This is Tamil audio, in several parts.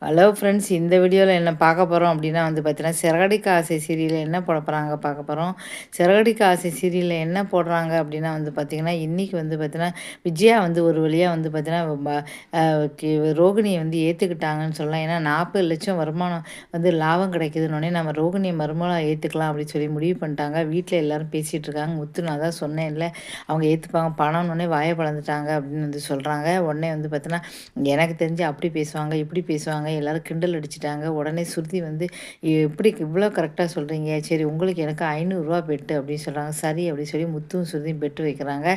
ஹலோ ஃப்ரெண்ட்ஸ், இந்த வீடியோவில் என்ன பார்க்க போகிறோம் அப்படின்னா பார்த்தீங்கன்னா, சிறகடிக்க ஆசை சீரியலில் என்ன போட போகிறாங்க பார்க்க போகிறோம். சிறகடிக்க ஆசை சீரியலில் என்ன போடுறாங்க அப்படின்னா பார்த்தீங்கன்னா, இன்றைக்கி பார்த்தீங்கன்னா, விஜயா ஒரு வழியாக பார்த்தீங்கன்னா, ரோகிணியை ஏற்றுக்கிட்டாங்கன்னு சொல்லலாம். ஏன்னா 40,00,000 வருமானம் லாபம் கிடைக்குதுன்னொடனே நம்ம ரோகிணியை மருமகளாக ஏற்றுக்கலாம் அப்படின்னு சொல்லி முடிவு பண்ணிட்டாங்க. வீட்டில் எல்லோரும் பேசிகிட்டு இருக்காங்க. முத்து நான் தான் சொன்னேன்ல, அவங்க ஏற்றுப்பாங்க, பணம்னோடனே வாயை பழந்துட்டாங்க அப்படின்னு சொல்கிறாங்க. உடனே பார்த்தீங்கன்னா, எனக்கு தெரிஞ்சு அப்படி பேசுவாங்க, இப்படி பேசுவாங்க, எல்லோரும் கிண்டல் அடிச்சிட்டாங்க. உடனே ஸ்ருதி எப்படி இவ்வளோ கரெக்டாக சொல்கிறீங்க, சரி உங்களுக்கு எனக்கு ரூ. 500 பெட்டு அப்படின்னு சொல்கிறாங்க. சரி அப்படின்னு சொல்லி முத்தும் ஸ்ருதியும் பெட்டு வைக்கிறாங்க.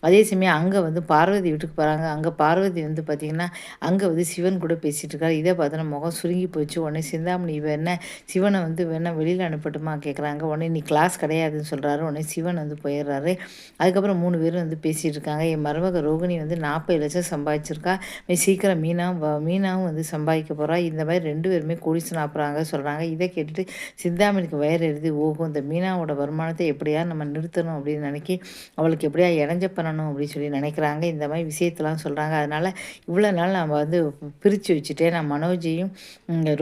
அதே சமயம் அங்கே பார்வதி வீட்டுக்கு போகிறாங்க. அங்கே பார்வதி பார்த்திங்கன்னா, அங்கே சிவன் கூட பேசிகிட்டு இருக்காரு. இதை பார்த்தோன்னா முகம் சுருங்கி போச்சு. உடனே சிந்தாமணி இவ என்ன சிவனை வேணா வெளியில் அனுப்பட்டுமா கேட்குறாங்க. உடனே நீ கிளாஸ் கிடையாதுன்னு சொல்கிறாரு. உடனே சிவன் போயிடுறாரு. அதுக்கப்புறம் 3 பேரும் பேசிகிட்டு இருக்காங்க. என் மருமக ரோகிணி 40,00,000 சம்பாதிச்சிருக்கா, சீக்கிரம் மீனாவும் சம்பாதிக்க போகிறா. இந்த மாதிரி 2 பேருமே கோடீஸ்வரன் ஆப்புறாங்க சொல்கிறாங்க. இதை கேட்டுட்டு சிந்தாமணிக்கு வயிறு எரியுது. ஓஹோ, இந்த மீனாவோட வருமானத்தை எப்படியா நம்ம நிறுத்தணும் அப்படின்னு நினைக்கி அவளுக்கு எப்படியா இடைஞ்ச பண்ணணும் அப்படின்னு சொல்லி நினைக்கிறாங்க. இந்த மாதிரி விஷயத்தெல்லாம் சொல்கிறாங்க. அதனால் இவ்வளோ நாள் நம்ம பிரித்து வச்சுட்டேன், நான் மனோஜையும்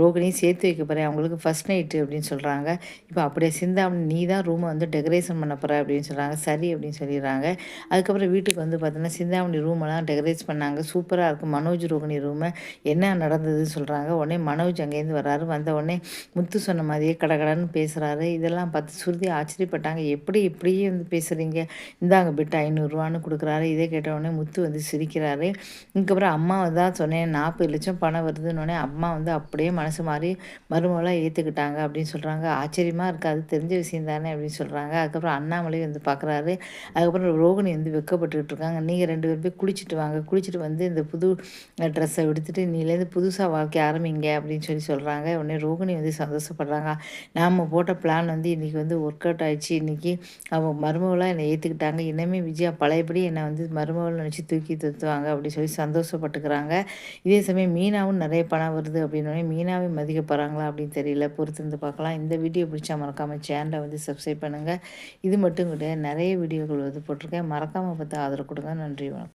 ரோகிணியும் சேர்த்து வைக்க போகிறேன், அவங்களுக்கு ஃபஸ்ட் நைட்டு அப்படின்னு சொல்கிறாங்க. இப்போ அப்படியே சிந்தாமணி நீ தான் ரூமை டெக்கரேஷன் பண்ண போகிற அப்படின்னு சொல்கிறாங்க. சரி அப்படின்னு சொல்லிடுறாங்க. அதுக்கப்புறம் வீட்டுக்கு பார்த்தீங்கன்னா, சிந்தாமணி ரூமெல்லாம் டெக்கரேட் பண்ணாங்க. சூப்பராக இருக்கும் மனோஜ் ரோகிணி ரூமு. என்ன நடந்ததுன்னு சொல்கிறாங்க. உடனே மனோஜ் அங்கேருந்து வர்றாரு. வந்த உடனே முத்து சொன்ன மாதிரியே கடகடன்னு பேசுகிறாரு. இதெல்லாம் பார்த்து ஸ்ருதி ஆச்சரியப்பட்டாங்க. எப்படி இப்படியே பேசுகிறீங்க, இந்தாங்க பெட்டு ரூ. 500 கொடுக்குறாரு. இதை கேட்ட உடனே முத்து சிரிக்கிறாரு. இதுக்கப்புறம் அம்மாவை தான் சொன்னேன் 40,00,000 பணம் வருதுன்னொடனே அம்மா அப்படியே மனசு மாறி மருமகளாக ஏற்றுக்கிட்டாங்க அப்படின்னு சொல்கிறாங்க. ஆச்சரியமாக இருக்காது, தெரிஞ்ச விஷயம் தானே அப்படின்னு சொல்கிறாங்க. அதுக்கப்புறம் அண்ணாமலை பார்க்குறாரு. அதுக்கப்புறம் ரோகிணி வெட்கப்பட்டுக்கிட்டு இருக்காங்க. நீங்கள் 2 பேர் போய் குளிச்சுட்டு வாங்க, குளிச்சுட்டு இந்த புது ட்ரெஸ்ஸை எடுத்துகிட்டு நீலேருந்து புதுசாக வாழ்க்கை ஆரம்பிங்க அப்படின்னு சொல்கிறாங்க. உடனே ரோகிணி சந்தோஷப்படுறாங்க. நாம் போட்ட பிளான் இன்றைக்கி ஒர்க் அவுட் ஆகிடுச்சு. இன்றைக்கி அவங்க மருமகளாக என்னை ஏற்றுக்கிட்டாங்க. இனிமேல் விஜயா பழையபடி என்னை மருமகள் நினச்சி தூக்கி தத்துவாங்க அப்படின்னு சந்தோஷப்பட்டுக்கிறாங்க. இதே சமயம் மீனாவும் நிறைய பணம் வருது அப்படின்னோடனே மீனாவே மதிக்க போகிறாங்களா அப்படின்னு தெரியல, பொறுத்திருந்து பார்க்கலாம். இந்த வீடியோ பிடிச்சா மறக்காமல் சேனலை சப்ஸ்கிரைப் பண்ணுங்கள். இது மட்டும் கிடையாது, நிறைய வீடியோக்கள் போட்டிருக்கேன். மறக்காமல் பார்த்து ஆதரவு கொடுங்க. நன்றி, வணக்கம்.